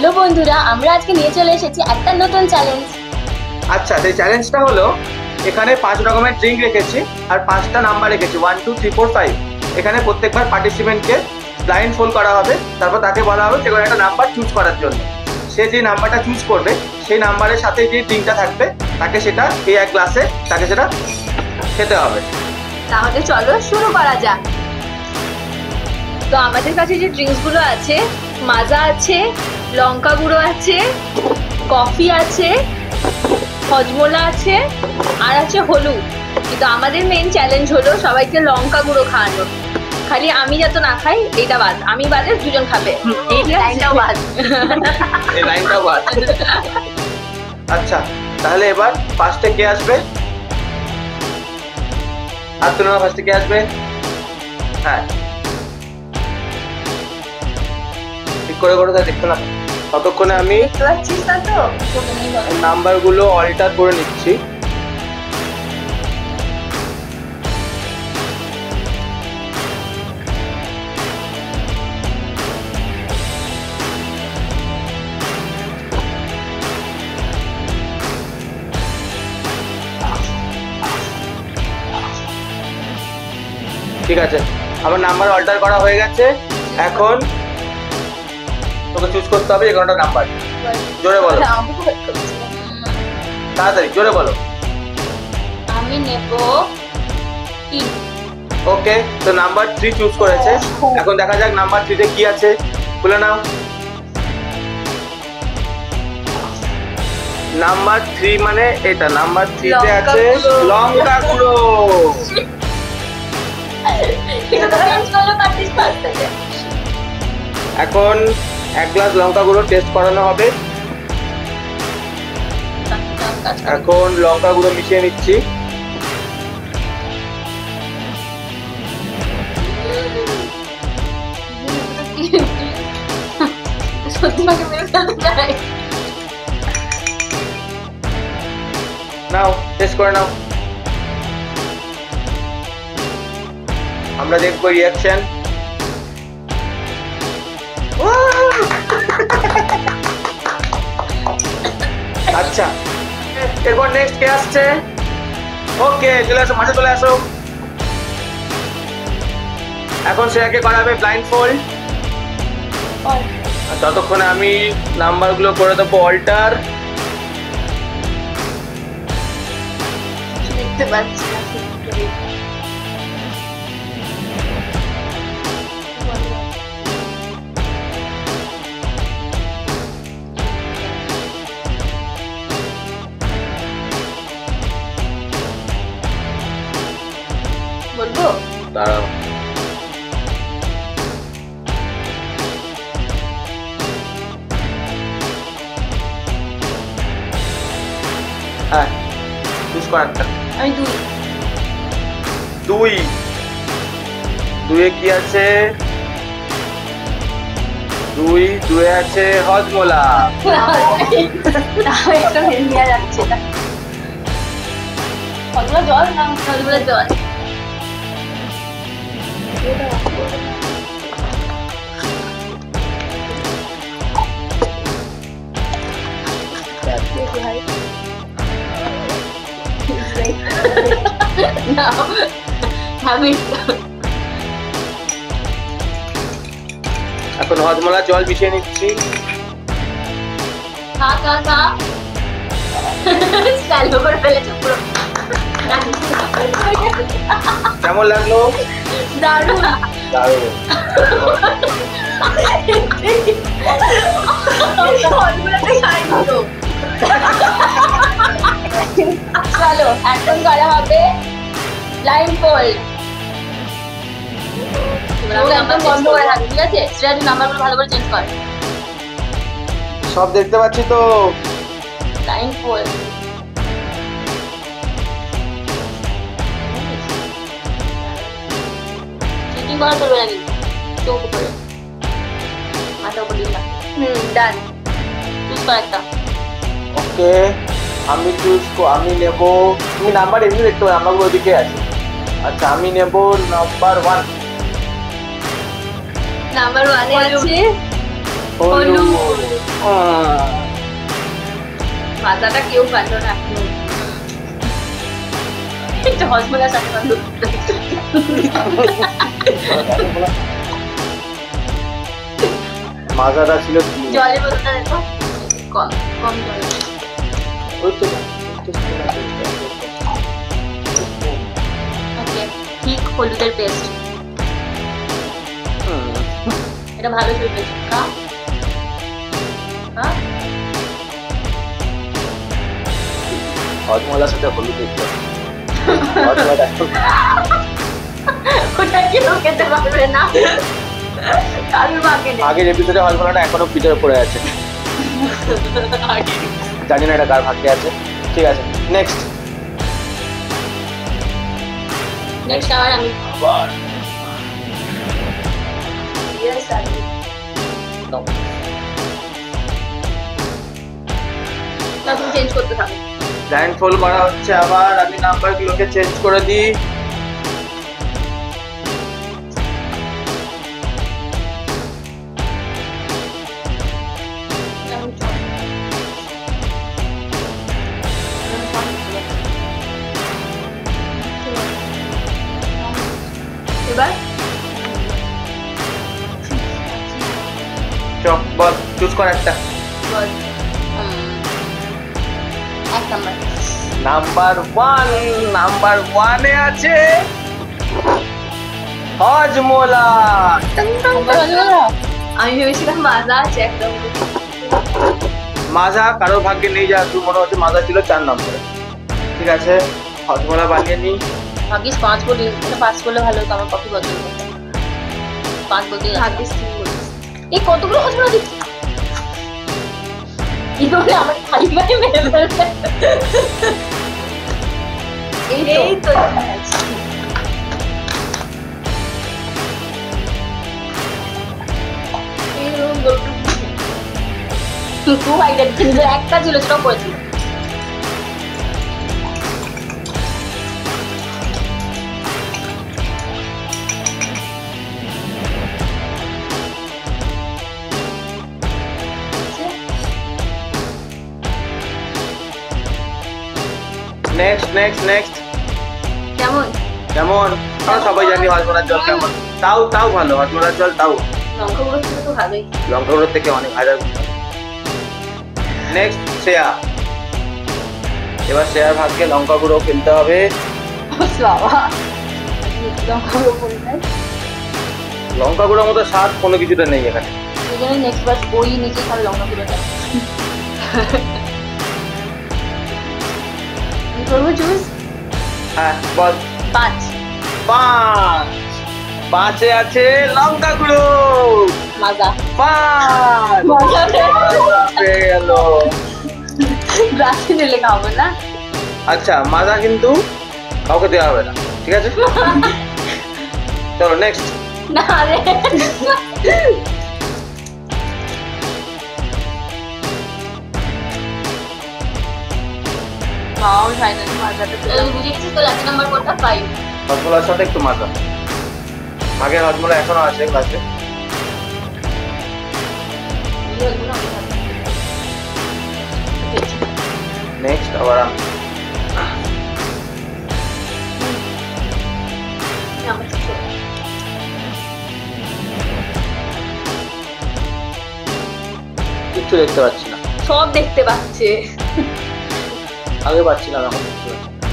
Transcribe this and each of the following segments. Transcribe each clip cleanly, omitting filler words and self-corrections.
Hello বন্ধুরা, আমরা আজকে নিয়ে চলে এসেছি একটা নতুন চ্যালেঞ্জ। আচ্ছা, সেই চ্যালেঞ্জটা হলো এখানে 5 রকমের ড্রিঙ্ক রেখেছি আর 5টা নাম্বার রেখেছি 1 2 3 4 5। এখানে প্রত্যেকবার পার্টিসিপেন্টকে ব্লাইন্ড ফোল্ড করা হবে, তারপর তাকে বলা হবে যে কোনো একটা নাম্বার চুজ করার জন্য। সে যে নাম্বারটা চুজ করবে সেই নাম্বারের সাথে যে ড্রিঙ্কটা থাকবে তাকে সেটা এই এক গ্লাসে তাকে সেটা খেতে হবে। তাহলে চলো শুরু করা যাক। তো আমাদের কাছে যে ড্রিঙ্কস গুলো আছে, মাজা আছে, লঙ্কা গুঁড়ো আছে, কফি আছে, হজমোলা আছে আর আছে হলুদ। কিন্তু আমাদের মেইন চ্যালেঞ্জ হলো সবাইকে লঙ্কা গুঁড়ো খাওয়ানো। খালি আমি যাতে না খাই এইটা বাদ, আমি বাদে দুজন খাবে, এই লাইনটাও বাদ। এই লাইনটাও বাদ। আচ্ছা, তাহলে এবার ফার্স্টে কে আসবে? আর তুলনা ফার্স্টে কে আসবে? হ্যাঁ, ঠিক করে করে দেখতে না, ততক্ষণে আমি দেখতে পাচ্ছিস না তো? নাম্বারগুলো অল্টার করে নিচ্ছি। ঠিক আছে, আমার নাম্বার অল্টার করা হয়ে গেছে। এখন তোকে চুজ করতে হবে যে কোনটা নাম্বার। জোরে বলো, তাড়াতাড়ি জোরে বলো। আমি নেব 3। ওকে, তো নাম্বার 3 চুজ করেছে। এখন দেখা যাক নাম্বার 3 তে কি আছে, খুলে নাও। নাম্বার 3 মানে এটা, নাম্বার 3 তে আছে লঙ্কা গুঁড়ো। এখন 1 গ্লাস লঙ্কা গুঁড়ো টেস্ট করানো হবে। এখন লঙ্কা গুঁড়ো মিশিয়ে নিচ্ছি। নাও টেস্ট করে নাও, আমরা দেখবো রিয়াকশন। আচ্ছা, এরপর নেক্সট কে আসছে? ওকে, চলে আসো, মাঝে চলে আসো। এখন শ্রেয়াকে করাবে ব্লাইন্ড ফোল্ড। ততক্ষণে আমি নাম্বারগুলো করে দেবো অল্টার। দেখতে পাচ্ছি না। বলবো? দাঁড়াও, হ্যাঁ চুজ কর একটা। আমি 2। 2 2 কি আছে? 2 আছে হজমোলা। একটা হেলমিয়া যাচ্ছে না। হজমোলা জল না? হজমোলা জল। এখন হজমোলা জল মিশিয়ে নিচ্ছি। খা খা খা। স্যালো করে ফেলেছে পুরো। কেমন লাগলো? দারুণ দারুণ। চলো এখন করা হবে ব্লাইন্ড ফোল্ড। একদম বন্ধ করে রাখ, ঠিক আছে? শ্রেয়া, তুই নাম্বারগুলো ভালো করে চেঞ্জ কর। সব দেখতে পাচ্ছি তো। Blind fold. চিটিং করা চলবে না কিন্তু, চোখ উপরে, মাথা উপরে দিন না। ডান, চুজ কর একটা। ওকে, আমি নেব, তুমি নাম্বার এমনি দেখতে পাবে, নাম্বারগুলো ওদিকে আছে। আচ্ছা, আমি নেব নাম্বার 1। নাম্বার 1 এ আছে হলুদ। আহ, মাজাটা কেউ পারলো না এটা হজমলার সাথে বান্ধব মাজাটা ছিল কি? জলের বোতলটা দেখো কম কম জল ওই তো ওকে ঠিক হলুদের পেস্ট এটা ভালো চলবে কা হ্যাঁ হজমলার সাথে হলুদ দিতে হবে। ওটা কেউ খেতে পারবে না কারোর ভাগ্যে নেই আগের এপিসোডে হজমলাটা এখনো ভিতরে পড়ে আছে, জানি না এটা কার ভাগ্যে আছে। ঠিক আছে, নেক্সট। নেক্সট আবার আমি ইয়েস আমি না তুমি চেঞ্জ করতে থাকো ব্লাইন্ড ফোল্ড করা হচ্ছে আবার, আমি নাম্বারগুলোকে চেঞ্জ করে দিই। এবার চল বল, চুজ কর একটা। বল এক নাম্বার নাম্বার ওয়ানে আছে হজমোলা। আমি ভেবেছিলাম মাজা আছে একদম মাজা কারোর ভাগ্যে নেই, যা তুই মনে হচ্ছে মাজা ছিল 4 নম্বরে। ঠিক আছে, হজমোলা বানিয়ে নি। ভাগ্যিস 5 বলি, এটা 5 বলে ভালো হতো, আমার কফি পছন্দ 5 বলতে ভাগ্যিস 3 বলিস। এই কতগুলো হজমোলা দিচ্ছি ইদরে আমার খালি গায়ে মেরে ফেলবে। এই তো খুব আইডিয়া কিন্তু একটা ছিল সেটাও করেছিল নেক্সট কেমন কেমন? আমরা সবাই জানি হজমোলার জল কেমন, তাও ভালো, হজমোলার জল তাও লঙ্কা গুঁড়ো ছিল তো ভালোই লঙ্কা গুঁড়োর থেকে অনেক হাজার। নেক্সট শ্রেয়া, এবার শ্রেয়ার ভাগ্যে লঙ্কা গুঁড়ো ফেলতে হবে। বাবা লঙ্কা গুঁড়ো পড়ে যায় লঙ্কা গুঁড়োর মতো স্বাদ কোনো কিছুতে নেই এখানে। সেই জন্য নেক্সট বার ওই নিচে খাবে লঙ্কা গুঁড়োটা আমি করবো চুজ হ্যাঁ বল। 5 5 আছে লঙ্কা গুঁড়ো। মাজা 5 মাজা পেয়ে গেল। গ্লাসে ঢেলে খাবো না আচ্ছা, মাজা কিন্তু কাউকে দেওয়া হবে না, ঠিক আছে? চলো নেক্সট। না রে আমি ফাইনালি মাজাটা পেলাম বুঝে গেছিস তো লাকি নাম্বার কোনটা 5 হজমোলার সাথে একটু মাজা, আগের হজমোলা এখনো আছে ক্লাসে। নেক্সট আবার আমি কিচ্ছু দেখতে পাচ্ছি না, সব দেখতে পাচ্ছে আগে পাচ্ছিলাম, এখন দেখতে পাচ্ছি না।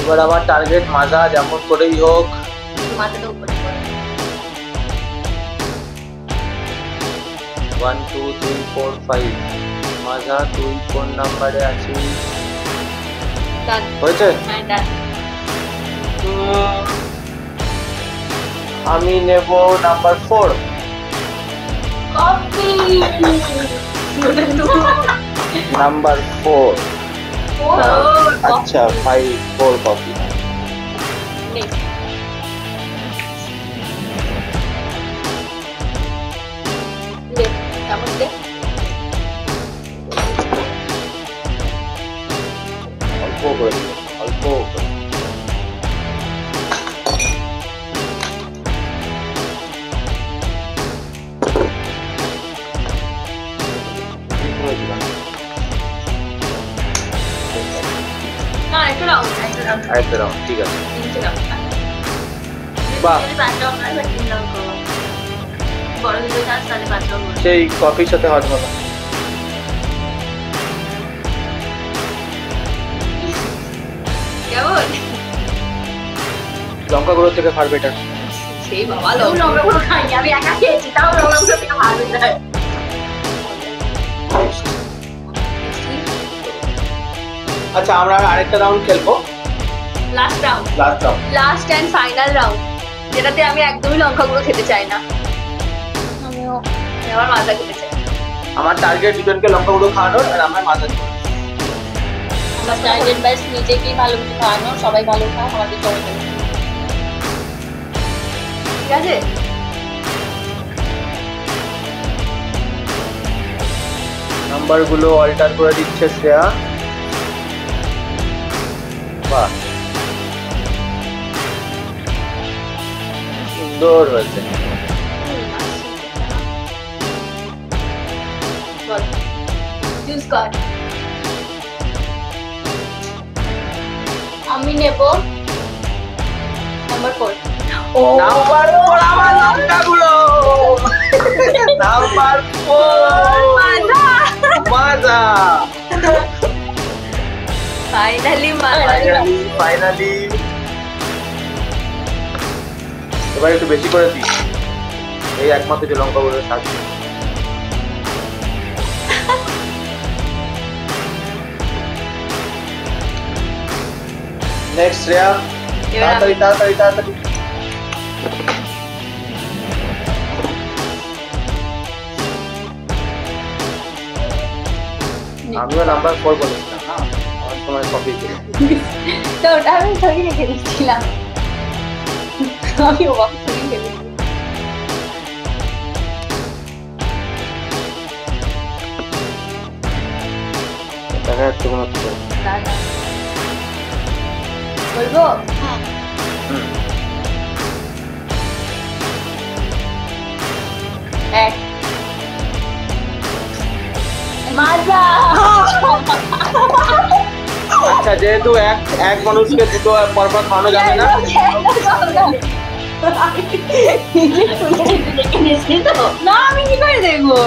এবার আমার টার্গেট মাজা যেমন করেই হোক। মাথাটা উপরে করে 1 2 3 4 5 মাজা, তুই কোন নাম্বারে আছিস? ডান হয়েছে? হ্যাঁ ডান আমি নেব নাম্বার 4। Coffee number 4। আচ্ছা 4 কফি। কেমন দে অল্প করে দিও, অল্প করে। আরেকটা রাউন্ড, ঠিক আছে। 3টে লঙ্কা। বাহ। যদি 5 লঙ্কা হয়, 3 লঙ্কা হবে। বড় হলে চাষ তাহলে 5 লঙ্কা। সেই কফির সাথে হজমলা। কেমন? লঙ্কা গুঁড়ো থেকে ফার বেটার। সেই বাবা লঙ্কা গুঁড়ো খাইনি, আমি একা খেয়েছি, তাও লঙ্কা গুঁড়ো থেকে ভালো যায়। আচ্ছা, আমরা আরেকটা রাউন্ড খেলবো। Last round, last round. Last and final round, যেটাতে আমি একদমই লঙ্কা গুঁড়ো খেতে চাই না। আমি আমার মাজা খেতে চাই। আমার টার্গেট দুজনকে লঙ্কা গুঁড়ো খাওয়ানোর, আর আমার মাজা খাওয়ানোর। আমার টার্গেট ব্যাস নিজেকেই ভালো কিছু খাওয়ানো, সবাই ভালো খাও, আমাদের সবাই ভালো। ঠিক আছে? নাম্বারগুলো অল্টার করে দিচ্ছে শ্রেয়া। বাহ, সুন্দর হয়েছে। বল, চুজ কর। আমি নেব নাম্বার 4। ও নাম্বার 4 আমার লঙ্কা গুঁড়ো। নাম্বার 4 মাজা। মাজা। Finally finally. এবার একটু বেশি করে দিই, এই একমাত্র যে লঙ্কা গুঁড়ো স্বাদ। নেক্সট শ্রেয়া, তাড়াতাড়ি তাড়াতাড়ি তাড়াতাড়ি। আমিও নাম্বার 4 বলেছিলাম না, আমার সময় কপি ছিল। তো ওটা আমি সরি রেখে দিচ্ছিলাম, আমি ওয়াক করে ফেলেছি। দেখা যাচ্ছে কোনো কিছু। না না বলবো? এক মাজা। আচ্ছা, যেহেতু এক মানুষকে দুটো পরপর খাওয়ানো যাবে না, না আমি কি করে দেখবো?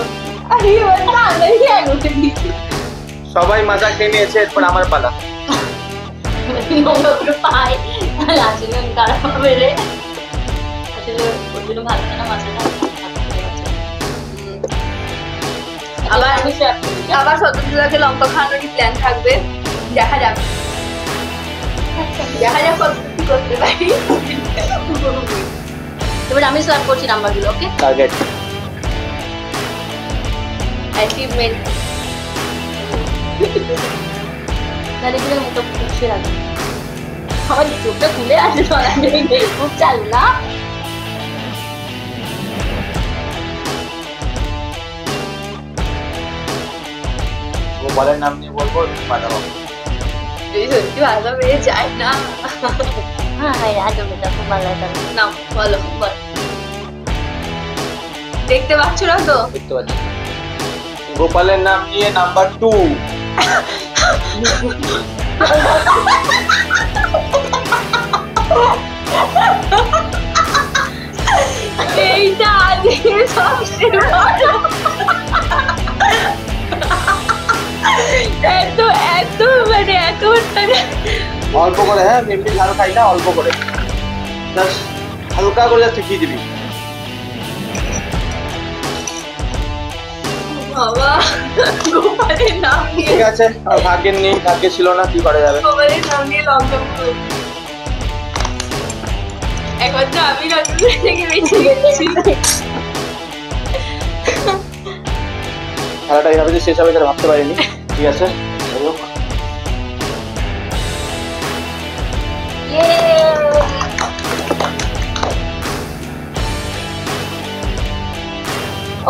সবাই মাজা খেয়ে নিয়েছে, এরপর আমার পালা। পাই আসলে খারাপ হবে রে, আসলে ওর জন্য ভালো না মাছটা। আবার শতদ্রুদাকে লঙ্কা খাওয়ানোরই প্ল্যান থাকবে, দেখা যাক দেখা যাক কত কি করতে পারি। এবার আমি সার্ভ করছি নাম্বারগুলো। ওকে, টার্গেট অ্যাচিভমেন্ট তাহলে মুখটা ফুটছে রাখবে, আমার চোখটা খুলে আসে, খুব চালু না। গোপালের নাম নিয়ে বলবো, পাঠাবো। যদি সত্যি ভালো পেয়ে যায় না। হ্যাঁ হ্যাঁ, আজ বেটা খুব ভালো লাগে। নাও বলো, বল। দেখতে পাচ্ছ না তো? দেখতে পাচ্ছি। গোপালের নাম নিয়ে নাম্বার 2। এইটা আজকে সবচেয়ে বড়। এত এত মানে এত অল্প করে, হ্যাঁ এমনি ঝাল খাই না, অল্প করে জাস্ট হালকা করে জাস্ট খেয়ে দিবি। বাবা, গোপালের নাম নিয়ে, ঠিক আছে, আর ভাগ্যের নেই, ভাগ্যে ছিল না, কি করা যাবে। গোপালের নাম নিয়ে লঙ্কা গুঁড়ো। এখন তো আমি রসগোল্লা থেকে বেঁচে গেছি। খেলাটা এইভাবে যে শেষ হবে সেটা ভাবতে পারিনি। ঠিক আছে,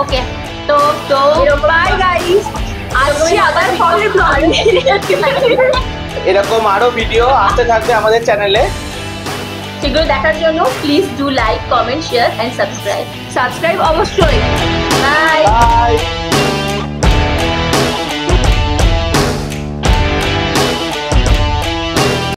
ওকে, তো বাই গাইস, আজকে আবার পরের ব্লগে। এরকম আরো ভিডিও আসতে থাকবে আমাদের চ্যানেলে, সেগুলো দেখার জন্য please do like, comment, share and subscribe অবশ্যই। বাই।